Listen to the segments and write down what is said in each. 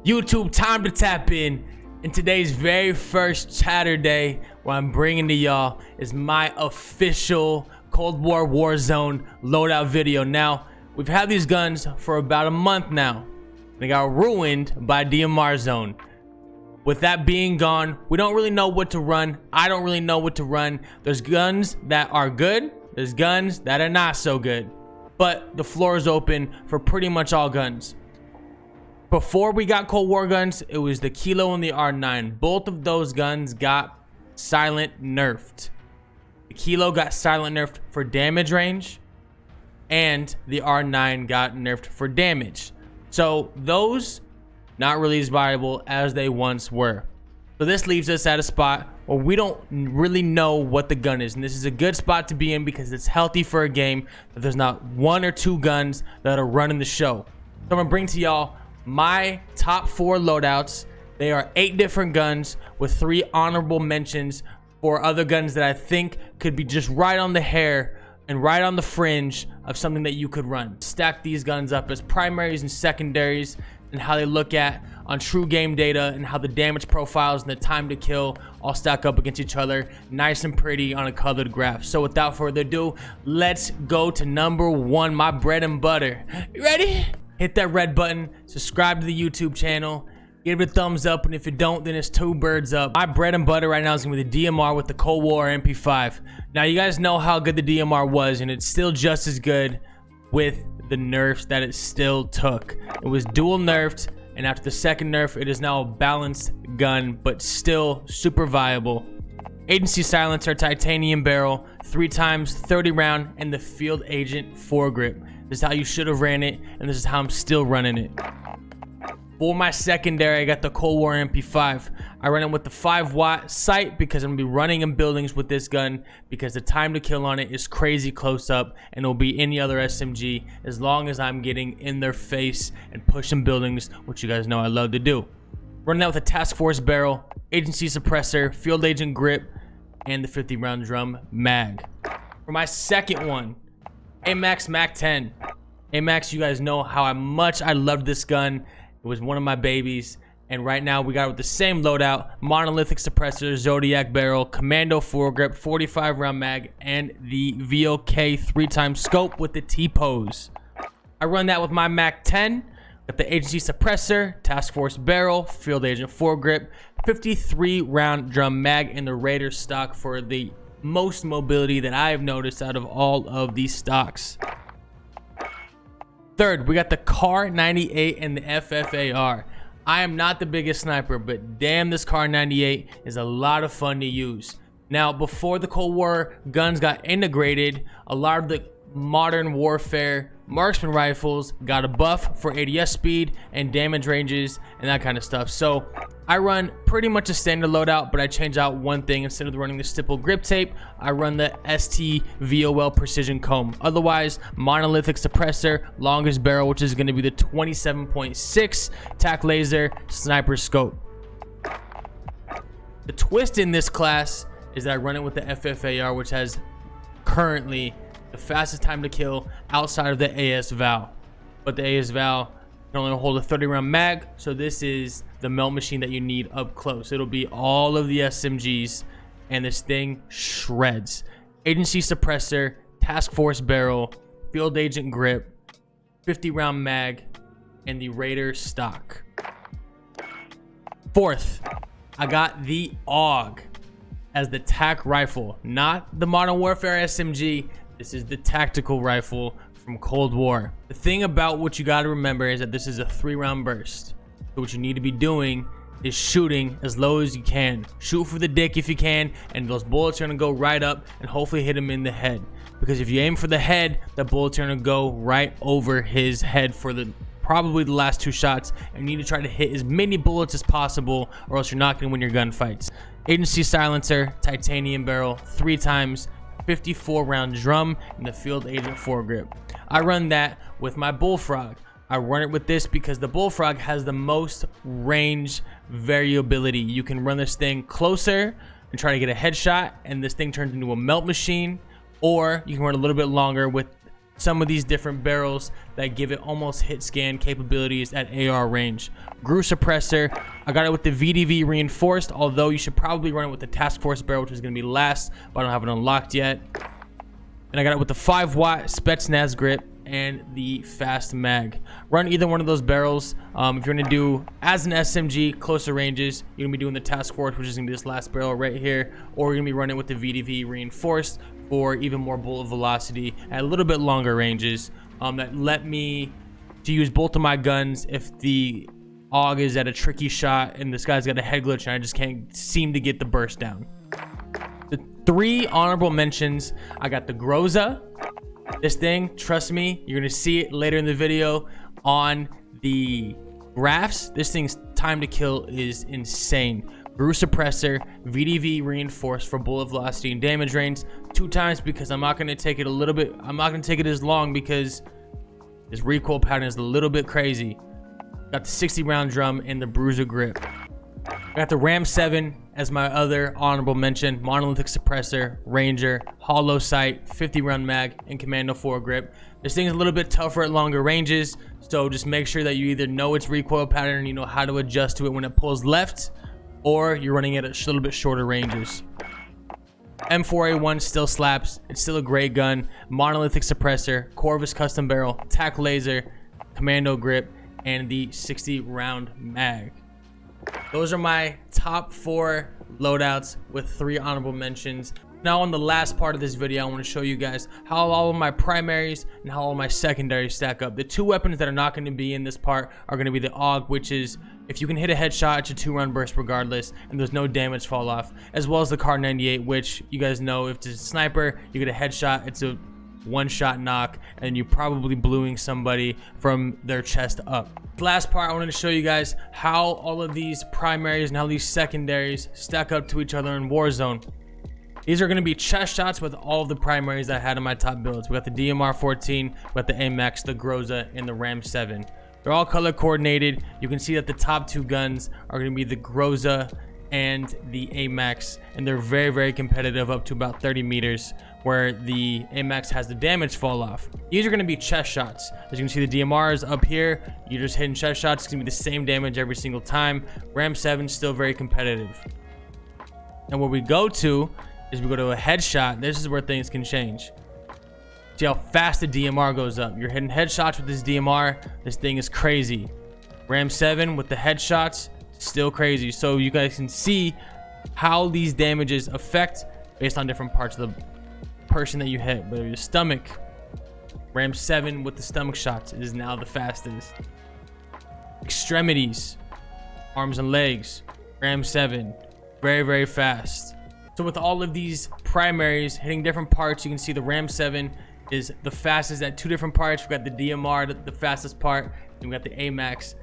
YouTube, time to tap in. And today's very first Saturday, what I'm bringing to y'all is my official Cold War Warzone loadout video. Now, we've had these guns for about a month now. They got ruined by DMRzone. With that being gone, we don't really know what to run. I don't really know what to run. There's guns that are good. There's guns that are not so good. But the floor is open for pretty much all guns. Before we got Cold War guns, it was the Kilo and the R9. Both of those guns got silent nerfed. The Kilo got silent nerfed for damage range, and the R9 got nerfed for damage. So those, not really as viable as they once were. So this leaves us at a spot where we don't really know what the gun is. And this is a good spot to be in because it's healthy for a game that there's not one or two guns that are running the show. So I'm gonna bring to y'all my top 4 loadouts. They are 8 different guns with 3 honorable mentions for other guns that I think could be just right on the hair and right on the fringe of something that you could run. Stack these guns up as primaries and secondaries and how they look at on true game data and how the damage profiles and the time to kill all stack up against each other nice and pretty on a colored graph. So without further ado, let's go to number 1, my bread and butter. You ready? Hit that red button, subscribe to the YouTube channel, give it a thumbs up, and if you don't, then it's 2 birds up. My bread and butter right now is gonna be the DMR with the Cold War MP5. Now you guys know how good the DMR was, and it's still just as good with the nerfs that it still took. It was dual nerfed, and after the second nerf, it is now a balanced gun, but still super viable. Agency silencer, titanium barrel, 3 times 30 round, and the field agent foregrip. This is how you should have ran it, and this is how I'm still running it. For my secondary, I got the Cold War MP5. I run it with the 5-watt sight because I'm gonna be running in buildings with this gun because the time to kill on it is crazy close up, and it'll be any other SMG as long as I'm getting in their face and pushing buildings, which you guys know I love to do. Running that with a task force barrel, agency suppressor, field agent grip, and the 50 round drum mag. For my second one, AMAX Mac 10. AMAX, you guys know how much I loved this gun. It was one of my babies. And right now we got it with the same loadout, monolithic suppressor, Zodiac barrel, commando foregrip, 45 round mag, and the VOK 3 times scope with the T-pose. I run that with my Mac 10, got the agency suppressor, task force barrel, field agent foregrip, 53 round drum mag, and the Raider stock for the most mobility that I have noticed out of all of these stocks. Third, we got the Kar 98 and the FFAR. I am not the biggest sniper, but damn, this Kar 98 is a lot of fun to use. Now, before the Cold War guns got integrated, a lot of the modern warfare marksman rifles got a buff for ADS speed and damage ranges and that kind of stuff. So I run pretty much a standard loadout, but I change out one thing. Instead of running the stipple grip tape, I run the ST-VOL precision comb. Otherwise, monolithic suppressor, longest barrel, which is going to be the 27.6 tac laser sniper scope. The twist in this class is that I run it with the FFAR, which has currently the fastest time to kill outside of the AS Val. But the AS Val can only hold a 30 round mag, so this is the melt machine that you need up close. It'll be all of the SMGs, and this thing shreds. Agency suppressor, task force barrel, field agent grip, 50 round mag, and the Raider stock. Fourth, I got the AUG as the TAC rifle, not the Modern Warfare SMG. This is the tactical rifle from Cold War. The thing about what you got to remember is that this is a 3-round burst. So what you need to be doing is shooting as low as you can. Shoot for the dick if you can, and those bullets are gonna go right up and hopefully hit him in the head. Because if you aim for the head, the bullets are gonna go right over his head for probably the last 2 shots. And you need to try to hit as many bullets as possible, or else you're not gonna win your gunfights. Agency silencer, titanium barrel, 3 times 54 round drum, and the field agent foregrip. I run that with my bullfrog. I run it with this because the bullfrog has the most range variability. You can run this thing closer and try to get a headshot, and this thing turns into a melt machine, or you can run a little bit longer with some of these different barrels that give it almost hit scan capabilities at AR range. Grew suppressor, I got it with the VDV reinforced, although you should probably run it with the task force barrel, which is going to be last, but I don't have it unlocked yet. And I got it with the 5-watt Spetsnaz grip and the fast mag. Run either one of those barrels. If you're going to do as an SMG closer ranges, you're going to be doing the task force, which is going to be this last barrel right here, or you're going to be running with the VDV reinforced for even more bullet velocity at a little bit longer ranges. That let me to use both of my guns if the AUG is at a tricky shot and this guy's got a head glitch and I just can't seem to get the burst down. The 3 honorable mentions, I got the Groza. This thing, trust me, you're gonna see it later in the video on the graphs. This thing's time to kill is insane. Grew suppressor, VDV reinforced for bullet velocity and damage range 2 times, because I'm not gonna take it as long because this recoil pattern is a little bit crazy. Got the 60 round drum and the bruiser grip. I got the Ram 7 as my other honorable mention. Monolithic suppressor, ranger, hollow sight, 50 round mag, and commando 4 grip. This thing is a little bit tougher at longer ranges, so just make sure that you either know its recoil pattern and you know how to adjust to it when it pulls left, or you're running it at a little bit shorter ranges. M4A1 still slaps. It's still a great gun. Monolithic suppressor, Corvus custom barrel, tac laser, commando grip, and the 60 round mag. Those are my top 4 loadouts with 3 honorable mentions. Now on the last part of this video, I want to show you guys how all of my primaries and how all of my secondaries stack up. The 2 weapons that are not going to be in this part are going to be the AUG, which is if you can hit a headshot, it's a 2-run burst regardless, and there's no damage fall off, as well as the Kar 98, which you guys know if it's a sniper, you get a headshot, it's a 1-shot knock, and you're probably bluing somebody from their chest up. Last part, I wanted to show you guys how all of these primaries and how these secondaries stack up to each other in Warzone. These are going to be chest shots with all of the primaries I had in my top builds. We got the DMR14, we got the AMAX, the Groza, and the Ram 7. They're all color coordinated. You can see that the top 2 guns are going to be the Groza and the AMAX, and they're very, very competitive up to about 30 meters, where the AMAX has the damage fall off. These are going to be chest shots. As you can see, the DMR is up here. You're just hitting chest shots. It's going to be the same damage every single time. Ram 7 still very competitive. And where we go to is we go to a headshot. This is where things can change. See how fast the DMR goes up. You're hitting headshots with this DMR. This thing is crazy. Ram 7 with the headshots, still crazy. So you guys can see how these damages affect based on different parts of the person that you hit. Whether your stomach, Ram 7 with the stomach shots is now the fastest. Extremities, arms and legs, Ram 7, very, very fast. So with all of these primaries hitting different parts, you can see the Ram 7 is the fastest at 2 different parts. We got the DMR, the fastest part, and we got the AMAX,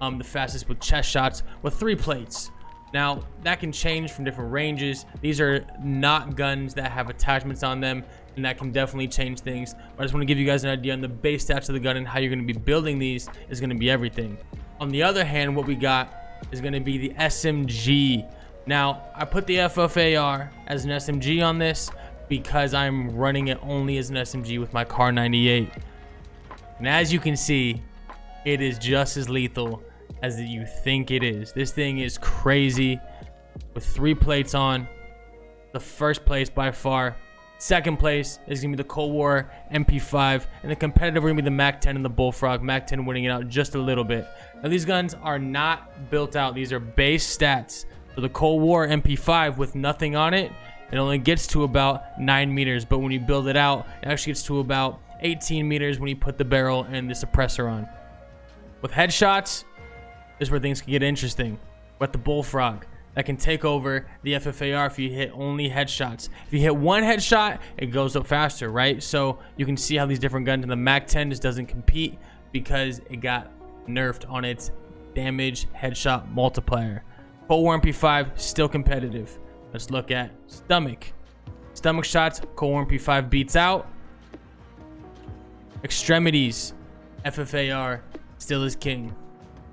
the fastest with chest shots with 3 plates. Now that can change from different ranges. These are not guns that have attachments on them, and that can definitely change things. But I just want to give you guys an idea on the base stats of the gun, and how you're going to be building these is going to be everything. On the other hand, what we got is going to be the SMG. Now I put the FFAR as an SMG on this because I'm running it only as an SMG with my Kar 98, and as you can see, it is just as lethal as you think it is. This thing is crazy with 3 plates on. The first place by far. Second place is gonna be the Cold War MP5, and the competitive are gonna be the MAC 10 and the Bullfrog. MAC 10 winning it out just a little bit. Now these guns are not built out. These are base stats. So the Cold War MP5 with nothing on it, it only gets to about 9 meters, but when you build it out, it actually gets to about 18 meters when you put the barrel and the suppressor on. With headshots, this is where things can get interesting. With the Bullfrog, that can take over the FFAR if you hit only headshots. If you hit 1 headshot, it goes up faster, right? So you can see how these different guns, and the MAC 10 just doesn't compete because it got nerfed on its damage headshot multiplier. Cold War MP5 still competitive. Let's look at stomach shots. Cold War MP5 beats out. Extremities, FFAR still is king.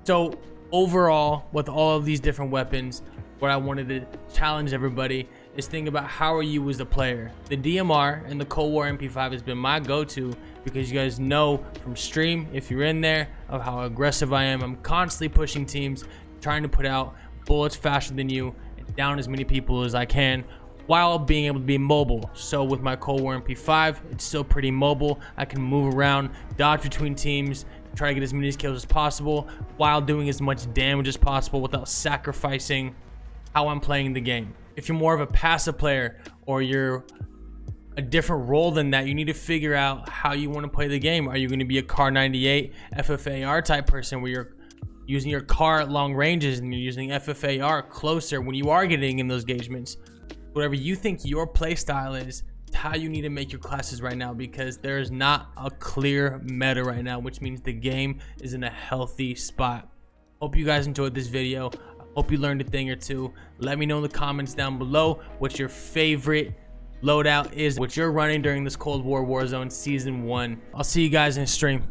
So overall, with all of these different weapons, what I wanted to challenge everybody is think about how are you as a player. The DMR and the Cold War MP5 has been my go-to because you guys know from stream, if you're in there, of how aggressive I am. I'm constantly pushing teams, trying to put out bullets faster than you and down as many people as I can while being able to be mobile. So with my Cold War MP5, it's still pretty mobile. I can move around, dodge between teams, try to get as many kills as possible while doing as much damage as possible without sacrificing how I'm playing the game. If you're more of a passive player or you're a different role than that, you need to figure out how you want to play the game. Are you going to be a Car 98 FFAR type person where you're using your car at long ranges and you're using FFAR closer when you are getting in those engagements? Whatever you think your play style is, how you need to make your classes right now, because there is not a clear meta right now, which means the game is in a healthy spot. Hope you guys enjoyed this video. Hope you learned a thing or two. Let me know in the comments down below what your favorite loadout is, what you're running during this Cold War Warzone Season 1. I'll see you guys in stream.